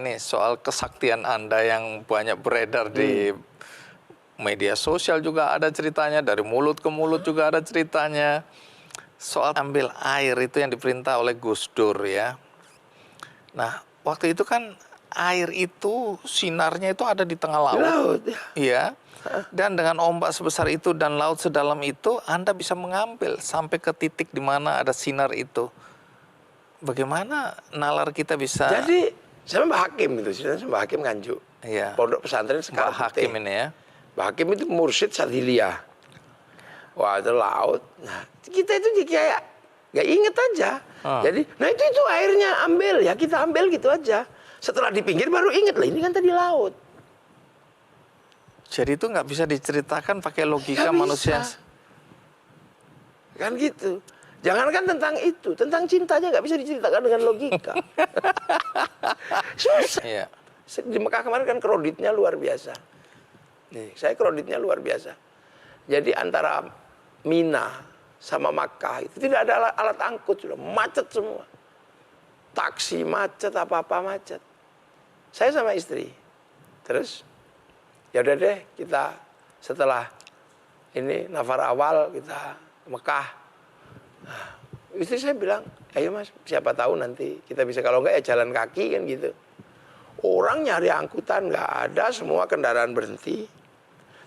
Ini soal kesaktian Anda yang banyak beredar di media sosial juga ada ceritanya, dari mulut ke mulut juga ada ceritanya. Soal ambil air itu yang diperintah oleh Gus Dur ya. Nah, waktu itu kan air itu sinarnya itu ada di tengah laut. Laut, ya. Dan dengan ombak sebesar itu dan laut sedalam itu, Anda bisa mengambil sampai ke titik di mana ada sinar itu. Bagaimana nalar kita bisa... Jadi, sama Mbah Hakim itu, Mbah Hakim Nganjuk. Iya. Pondok pesantren sekarang Mbah Hakim ini ya. Mbah Hakim itu mursyid Sadiliyah. Wah, itu laut. Nah, kita itu kayak nggak inget aja. Jadi, nah itu airnya ambil, ya kita ambil gitu aja. Setelah di pinggir baru inget lah, ini kan tadi laut. Jadi itu nggak bisa diceritakan pakai logika Gak manusia. bisa. Kan gitu. Jangankan tentang itu, tentang cintanya nggak bisa diceritakan dengan logika. Susah. Iya. Di Mekah kemarin kan kreditnya luar biasa. Nih, saya kreditnya luar biasa. Jadi antara Mina sama Makkah itu tidak ada alat angkut, sudah macet semua. Taksi macet, apa-apa macet. Saya sama istri. Terus, ya udah deh kita setelah ini nafar awal kita Mekah. Nah, istri saya bilang, ayo mas, siapa tahu nanti kita bisa, kalau enggak ya jalan kaki kan gitu. Orang nyari angkutan nggak ada, semua kendaraan berhenti.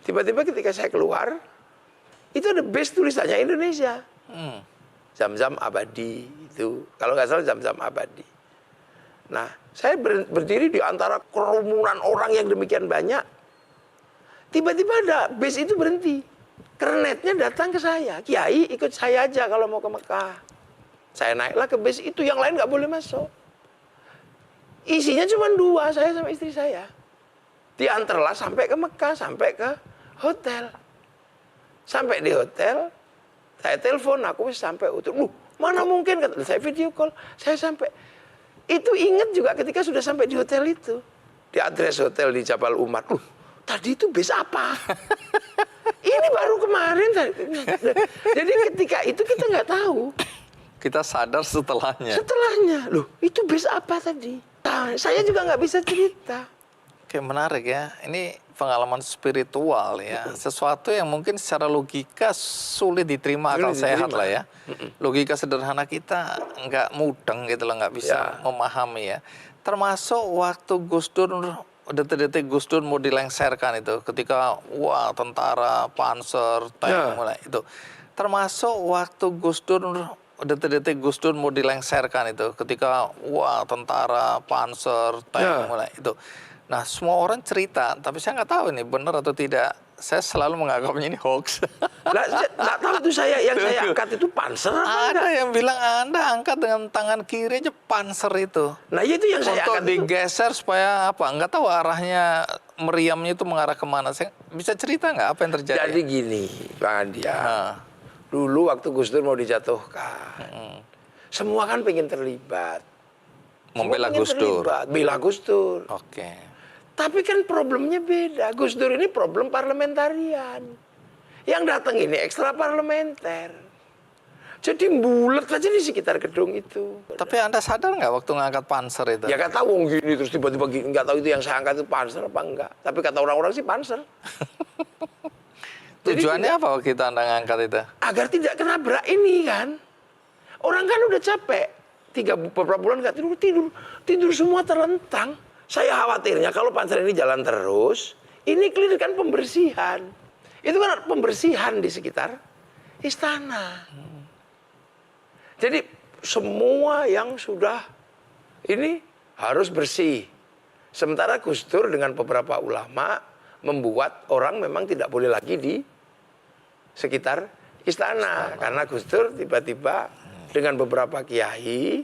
Tiba-tiba ketika saya keluar, itu ada base tulisannya Indonesia. Zam-zam abadi itu, kalau nggak salah Zam-zam abadi. Nah, saya berdiri di antara kerumunan orang yang demikian banyak. Tiba-tiba ada base itu berhenti. Kernetnya datang ke saya, Kiai ikut saya aja kalau mau ke Mekah. Saya naiklah ke base itu, yang lain nggak boleh masuk. Isinya cuma dua, saya sama istri saya. Diantarlah sampai ke Mekah, sampai ke hotel. Sampai di hotel, saya telepon, aku sampai hotel. Mana mungkin, kata saya video call, saya sampai. Itu ingat juga ketika sudah sampai di hotel itu. Di address hotel di Jabal Umar. Tadi itu base apa? Ini baru kemarin. Jadi ketika itu kita nggak tahu. Kita sadar setelahnya. Setelahnya, itu base apa tadi? Nah, saya juga nggak bisa cerita. Oke, menarik ya. Ini pengalaman spiritual ya. Sesuatu yang mungkin secara logika sulit diterima akal sehat lah ya. Logika sederhana kita nggak mudeng gitu loh, nggak bisa memahami ya. Termasuk waktu Gus Dur, detik-detik Gus Dur mau dilengserkan itu, ketika wah tentara, panser, tank mulai itu. Termasuk waktu Gus Dur, detik-detik Gus Dur mau dilengserkan itu, ketika wah tentara, panser, tank mulai itu. Nah, semua orang cerita, tapi saya nggak tahu ini benar atau tidak. Saya selalu menganggapnya ini hoax. Nggak tahu tuh yang saya angkat itu panser apa ada yang bilang Anda angkat dengan tangan kiri aja panser itu. Nah, itu yang saya angkat. Untuk digeser supaya apa? Nggak tahu arahnya meriamnya itu mengarah kemana. Saya bisa cerita nggak apa yang terjadi? Jadi gini, Bang Andia. Dulu waktu Gus Dur mau dijatuhkan, semua kan pengen terlibat. Membela Gus Dur. Bela Gus Dur. Oke. Tapi kan problemnya beda. Gus Dur ini problem parlementarian. Yang datang ini ekstra parlementer. Jadi bulat aja di sekitar gedung itu. Tapi Anda sadar nggak waktu ngangkat panser itu? Ya kata wong gini terus tiba-tiba gini, nggak tahu itu yang saya angkat itu panser apa enggak. Tapi kata orang-orang sih panser. Tujuannya apa waktu kita Anda ngangkat itu? Agar tidak kenabrak ini kan. Orang kan udah capek. Beberapa bulan nggak tidur semua terlentang. Saya khawatirnya kalau panser ini jalan terus, ini clear kan pembersihan. Itu kan pembersihan di sekitar istana. Jadi semua yang sudah ini harus bersih. Sementara Gus Dur dengan beberapa ulama membuat orang memang tidak boleh lagi di sekitar istana. Karena Gus Dur tiba-tiba dengan beberapa kiai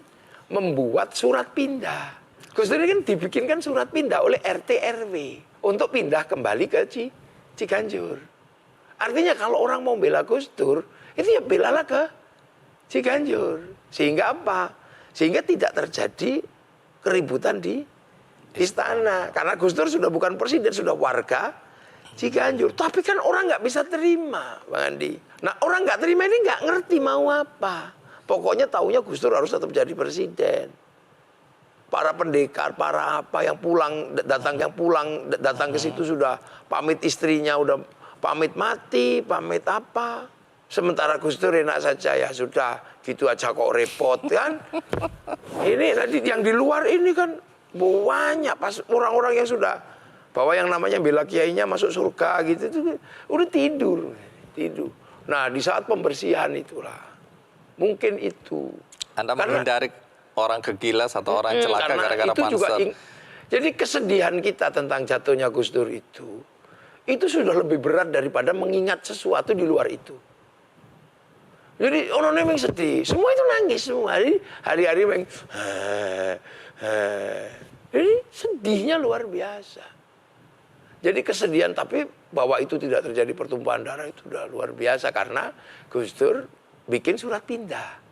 membuat surat pindah. Gus Dur ini kan dibikinkan surat pindah oleh RT RW untuk pindah kembali ke Ciganjur. Artinya kalau orang mau bela Gus Dur, itu ya belalah ke Ciganjur. Sehingga apa? Sehingga tidak terjadi keributan di istana. Karena Gus Dur sudah bukan presiden, sudah warga Ciganjur. Tapi kan orang nggak bisa terima, Bang Andi. Nah, orang nggak terima ini nggak ngerti mau apa. Pokoknya taunya Gus Dur harus tetap jadi presiden. para pendekar, para apa yang pulang datang ke situ sudah pamit istrinya, udah pamit mati, pamit apa. Sementara Gus Dur enak saja, ya sudah gitu aja kok repot kan. Ini nanti yang di luar ini kan banyak pas orang-orang yang sudah bahwa yang namanya bela kiainya masuk surga gitu tuh udah tidur. Nah, di saat pembersihan itulah mungkin itu. Anda menghindari orang kegilas atau orang celaka gara-gara panser. Jadi kesedihan kita tentang jatuhnya Gus Dur itu sudah lebih berat daripada mengingat sesuatu di luar itu. Jadi orang memang sedih, semua itu nangis semua. Jadi hari-hari memang jadi sedihnya luar biasa. Jadi kesedihan, tapi bahwa itu tidak terjadi pertumpahan darah itu sudah luar biasa karena Gus Dur bikin surat pindah.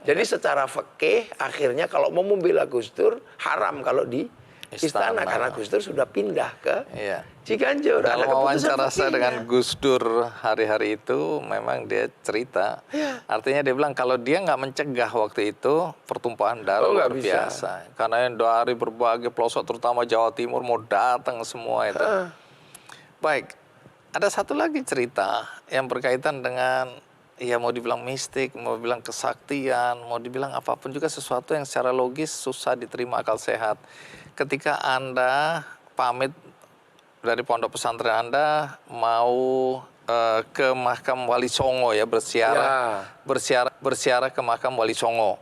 Jadi secara fikih akhirnya kalau mau membela Gus Dur haram kalau di istana karena Gus Dur sudah pindah ke Ciganjur. Dalam wawancara saya dengan Gus Dur hari-hari itu memang dia cerita, artinya dia bilang kalau dia nggak mencegah waktu itu pertumpahan darah luar biasa. Karena yang dari berbagai pelosok terutama Jawa Timur mau datang semua itu. Baik, ada satu lagi cerita yang berkaitan dengan ya mau dibilang mistik, mau dibilang kesaktian, mau dibilang apapun juga sesuatu yang secara logis susah diterima akal sehat. Ketika Anda pamit dari pondok pesantren Anda mau ke makam Wali Songo ya bersiarah ke makam Wali Songo.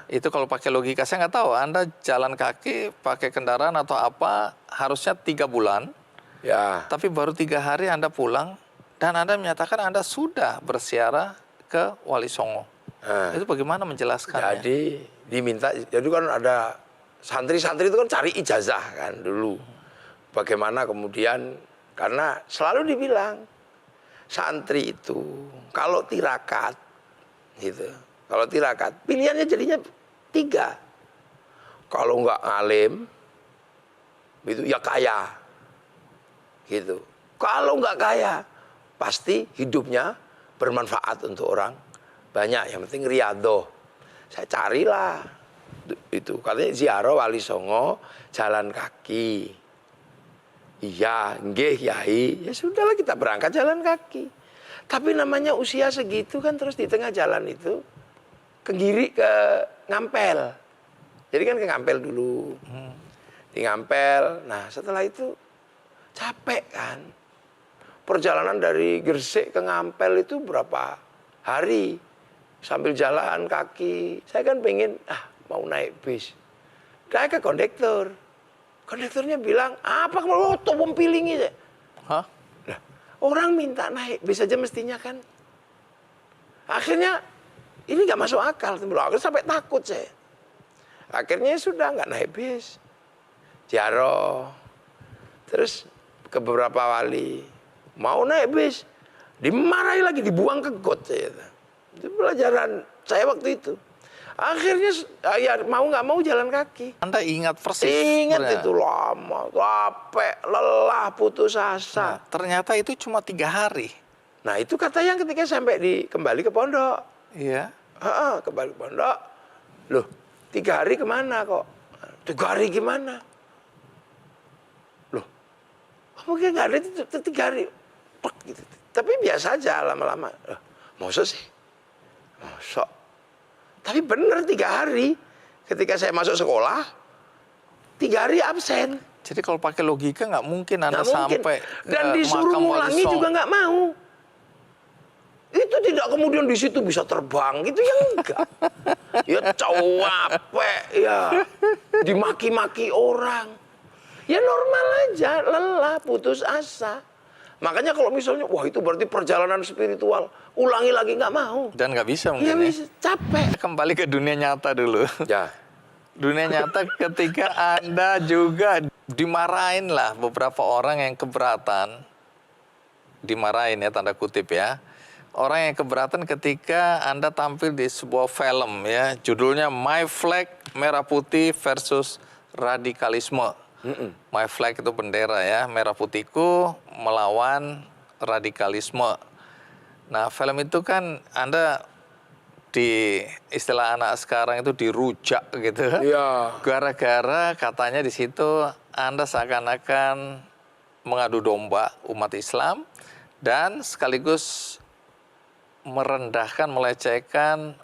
Itu kalau pakai logika saya nggak tahu Anda jalan kaki pakai kendaraan atau apa harusnya 3 bulan. Tapi baru 3 hari Anda pulang dan Anda menyatakan Anda sudah bersiarah ke Wali Songo. Itu bagaimana menjelaskannya? Jadi diminta, jadi kan ada santri-santri itu kan cari ijazah kan dulu. Bagaimana kemudian, karena selalu dibilang, santri itu kalau tirakat, gitu. Kalau tirakat, pilihannya jadinya 3. Kalau nggak ngalim, itu ya kaya. Gitu. Kalau nggak kaya, pasti hidupnya bermanfaat untuk orang banyak. Yang penting riyadhah. Saya carilah itu katanya ziarah Wali Songo jalan kaki. Iya, nggih Yai. Ya sudahlah kita berangkat jalan kaki. Tapi namanya usia segitu kan terus di tengah jalan itu ke Giri ke Ngampel. Jadi kan ke Ngampel dulu. Di Ngampel. Nah, setelah itu capek kan. Perjalanan dari Gresik ke Ngampel itu berapa hari sambil jalan kaki. Saya kan pengen mau naik bis. Naik ke kondektur. Kondekturnya bilang, apa kamu topom pilingi? Hah? Nah, orang minta naik bis aja mestinya kan. Akhirnya ini nggak masuk akal. Akhirnya sampai takut saya. Akhirnya sudah nggak naik bis. Ziarah. Terus ke beberapa wali. Mau naik bis. Dimarahi lagi, dibuang ke got saya. Itu pelajaran saya waktu itu. Akhirnya ya mau nggak mau jalan kaki. Anda ingat persis? Ingat itu lama, capek, lelah, putus asa. Nah, ternyata itu cuma 3 hari. Nah itu kata yang ketika sampai kembali ke pondok. Iya. Kembali ke pondok. Loh, 3 hari kemana kok? 3 hari gimana? Loh, mungkin nggak ada itu 3 hari. Gitu. Tapi biasa aja lama-lama. Masa sih? Masa? Tapi benar 3 hari. Ketika saya masuk sekolah, 3 hari absen. Jadi kalau pakai logika nggak mungkin Anda sampai dan disuruh ngulangi juga nggak mau. Itu tidak kemudian di situ bisa terbang gitu ya enggak. Ya capek ya. Dimaki-maki orang. Ya normal aja, lelah, putus asa. Makanya kalau misalnya, wah itu berarti perjalanan spiritual. Ulangi lagi nggak mau. Dan nggak bisa mungkin ya. Bisa, capek. Kembali ke dunia nyata dulu. Ya. Dunia nyata ketika Anda juga dimarahin lah beberapa orang yang keberatan. Dimarahin ya tanda kutip ya. Orang yang keberatan ketika Anda tampil di sebuah film ya. Judulnya My Flag Merah Putih versus Radikalisme. My Flag itu bendera ya, merah putihku melawan radikalisme. Nah film itu kan Anda istilah anak sekarang itu dirujak gitu. Iya. Gara-gara katanya di situ Anda seakan-akan mengadu domba umat Islam dan sekaligus merendahkan, melecehkan,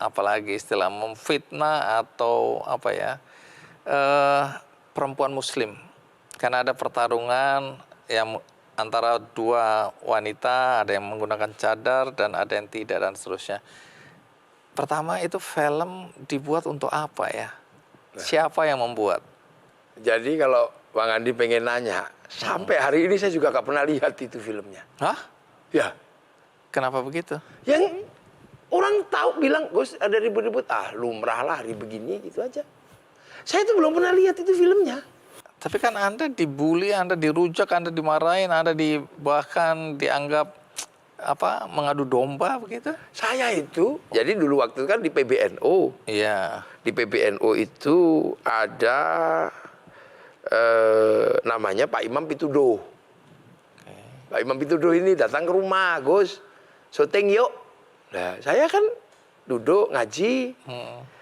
apalagi istilah memfitnah atau apa ya, perempuan Muslim. Karena ada pertarungan yang antara dua wanita, ada yang menggunakan cadar dan ada yang tidak dan seterusnya. Pertama itu film dibuat untuk apa ya? Siapa yang membuat? Jadi kalau Bang Andi pengen nanya, sampai hari ini saya juga gak pernah lihat itu filmnya. Hah? Ya. Kenapa begitu? Yang orang tahu bilang, Gus ada ribut-ribut, lumrah lah hari begini gitu aja. Saya itu belum pernah lihat itu filmnya. Tapi kan Anda dibully, Anda dirujak, Anda dimarahin, Anda bahkan dianggap mengadu domba begitu? Saya itu, jadi dulu waktu itu kan di PBNU. Iya. Di PBNU itu ada namanya Pak Imam Pitudo. Pak Imam Pitudo ini datang ke rumah, Gus, syuting yuk. Nah, saya kan duduk ngaji.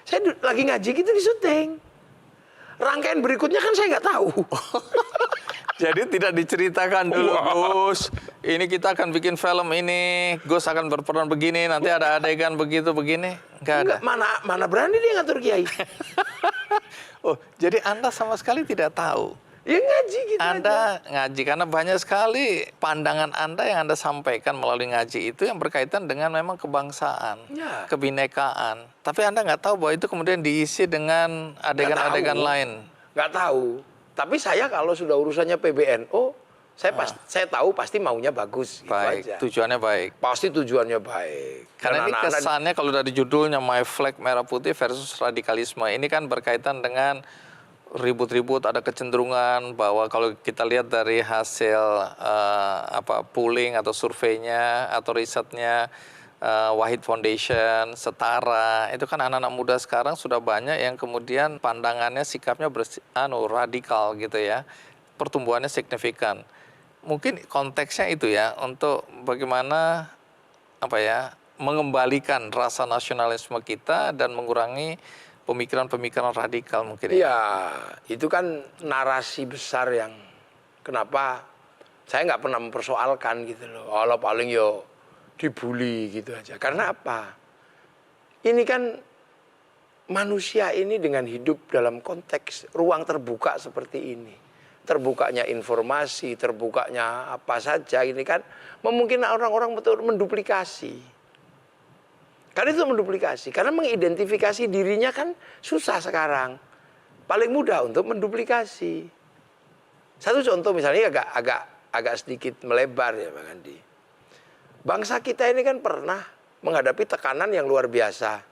Saya lagi ngaji gitu di syuting. Rangkaian berikutnya kan saya nggak tahu. Jadi tidak diceritakan dulu, Gus. Ini kita akan bikin film ini, Gus akan berperan begini, nanti ada adegan begitu begini. Nggak ada. Mana berani dia ngatur kiai. Oh, jadi Anda sama sekali tidak tahu. Ya ngaji gitu Anda aja. ngaji karena banyak sekali pandangan Anda yang Anda sampaikan melalui ngaji itu yang berkaitan dengan memang kebangsaan, Ya. kebinekaan. Tapi Anda nggak tahu bahwa itu kemudian diisi dengan adegan-adegan lain. Nggak tahu. Tapi saya kalau sudah urusannya PBNU, saya tahu pasti maunya bagus. Gitu Baik, aja. tujuannya baik. Pasti tujuannya baik. Karena Dan ini anak-anak kesannya kalau dari judulnya My Flag Merah Putih versus radikalisme, ini kan berkaitan dengan ribut-ribut, ada kecenderungan bahwa kalau kita lihat dari hasil polling atau surveinya atau risetnya Wahid Foundation, Setara, itu kan anak-anak muda sekarang sudah banyak yang kemudian pandangannya, sikapnya radikal gitu ya, pertumbuhannya signifikan. Mungkin konteksnya itu ya untuk bagaimana mengembalikan rasa nasionalisme kita dan mengurangi pemikiran-pemikiran radikal mungkin. Iya, itu kan narasi besar yang kenapa saya nggak pernah mempersoalkan gitu loh. Kalau paling yo dibully gitu aja. Karena apa? Ini kan manusia ini dengan hidup dalam konteks ruang terbuka seperti ini. Terbukanya informasi, terbukanya apa saja ini kan memungkinkan orang-orang betul menduplikasi. Karena itu menduplikasi, karena mengidentifikasi dirinya kan susah sekarang. Paling mudah untuk menduplikasi. Satu contoh misalnya agak sedikit melebar ya Bang Andi. Bangsa kita ini kan pernah menghadapi tekanan yang luar biasa.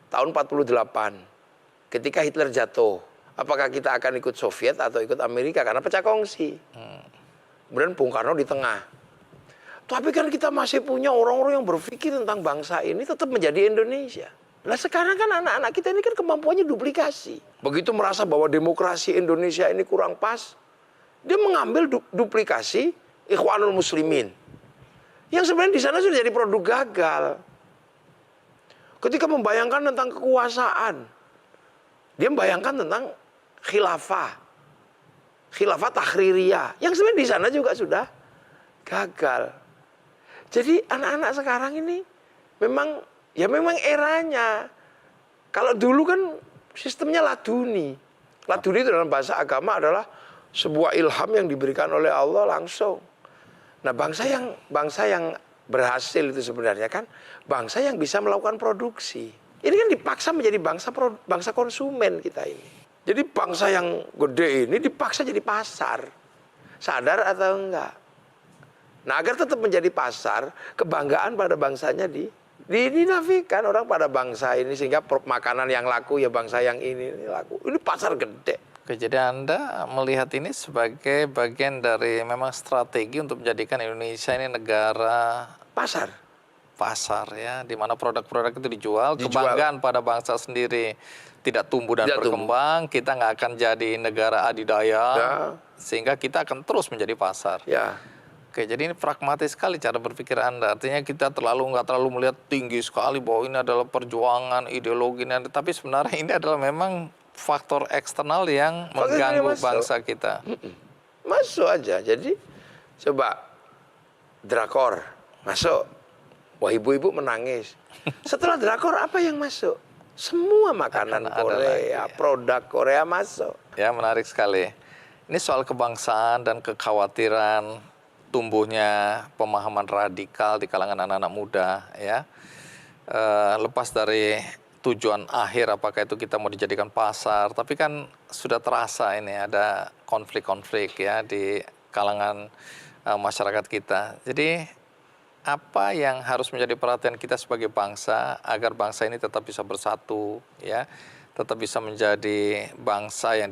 Tahun 48, ketika Hitler jatuh. Apakah kita akan ikut Soviet atau ikut Amerika? Karena pecah kongsi. Kemudian Bung Karno di tengah. Tapi kan kita masih punya orang-orang yang berpikir tentang bangsa ini tetap menjadi Indonesia. Nah sekarang kan anak-anak kita ini kan kemampuannya duplikasi. Begitu merasa bahwa demokrasi Indonesia ini kurang pas, dia mengambil duplikasi Ikhwanul Muslimin. Yang sebenarnya di sana sudah jadi produk gagal. Ketika membayangkan tentang kekuasaan, dia membayangkan tentang khilafah tahririyah. Yang sebenarnya di sana juga sudah gagal. Jadi anak-anak sekarang ini memang eranya. Kalau dulu kan sistemnya laduni. Laduni itu dalam bahasa agama adalah sebuah ilham yang diberikan oleh Allah langsung. Nah, bangsa yang berhasil itu sebenarnya kan bangsa yang bisa melakukan produksi. Ini kan dipaksa menjadi bangsa konsumen kita ini. Jadi bangsa yang gede ini dipaksa jadi pasar. Sadar atau enggak? Nah, agar tetap menjadi pasar, kebanggaan pada bangsanya dinafikan orang pada bangsa ini sehingga makanan yang laku ya bangsa yang ini laku. Ini pasar gede. Oke, jadi Anda melihat ini sebagai bagian dari memang strategi untuk menjadikan Indonesia ini negara pasar ya, di mana produk-produk itu dijual, kebanggaan pada bangsa sendiri tidak tumbuh dan berkembang, kita nggak akan jadi negara adidaya, sehingga kita akan terus menjadi pasar. Ya. Oke, jadi ini pragmatis sekali cara berpikir Anda. Artinya kita nggak terlalu melihat tinggi sekali bahwa ini adalah perjuangan ideologi, tapi sebenarnya ini adalah memang faktor eksternal yang Faktor mengganggu masuk. bangsa kita. Masuk aja. Jadi coba drakor masuk. Wah, ibu-ibu menangis. Setelah drakor apa yang masuk? Semua makanan Akan ada Korea, lagi, ya. produk Korea masuk. Ya, menarik sekali. Ini soal kebangsaan dan kekhawatiran tumbuhnya pemahaman radikal di kalangan anak-anak muda, ya. Lepas dari tujuan akhir, apakah itu kita mau dijadikan pasar, tapi kan sudah terasa ini ada konflik-konflik ya di kalangan masyarakat kita. Jadi apa yang harus menjadi perhatian kita sebagai bangsa agar bangsa ini tetap bisa bersatu, ya, tetap bisa menjadi bangsa yang